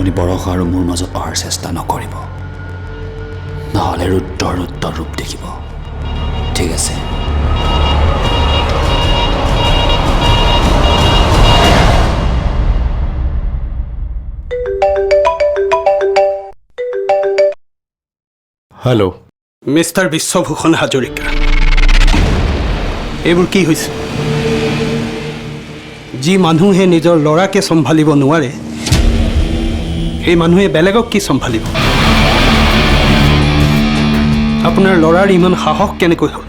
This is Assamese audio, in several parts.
আপুনি বৰষা আৰু মোৰ মাজত অহাৰ চেষ্টা নকৰিব, নহ'লে ৰুদ্ৰৰ ৰূপ দেখিব। ঠিক আছে? হেল্ল', মিষ্টাৰ বিশ্বভূষণ হাজৰিকা, এইবোৰ কি হৈছে? যি মানুহে নিজৰ ল'ৰাকে চম্ভালিব নোৱাৰে, সেই মানুহে বেলেগক কি চম্ভালিব? আপোনাৰ ল'ৰাৰ ইমান সাহস কেনেকৈ হ'ল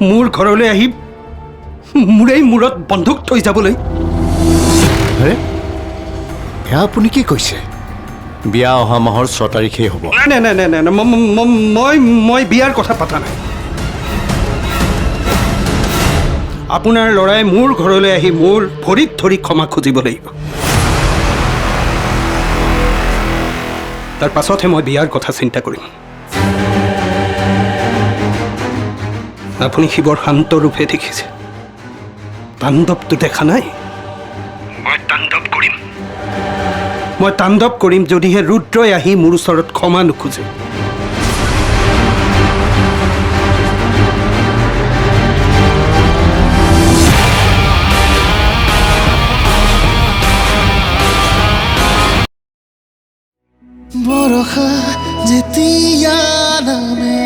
মোৰ ঘৰলৈ আহি মোৰেই মূৰত বন্দুক থৈ যাবলৈ? আৰে এয়া আপুনি কি কৈছে? বিয়া অহা মাহৰ 6 তাৰিখেই হ'ব। নাই নাই নাই নাই, মই বিয়াৰ কথা পতা নাই। আপোনাৰ ল'ৰাই মোৰ ঘৰলৈ আহি মোৰ ভৰিত ধৰি ক্ষমা খুজিব লাগিব। তাৰ পাছতহে মই বিয়াৰ কথা চিন্তা কৰিম। আপুনি শিৱৰ শান্ত ৰূপে দেখিছে, তাণ্ডৱটো দেখা নাই? মই তাণ্ডৱ কৰিম যদিহে ৰুদ্ৰই আহি মোৰ ওচৰত ক্ষমা নোখোজে। বৰষা যেতিয়া নামে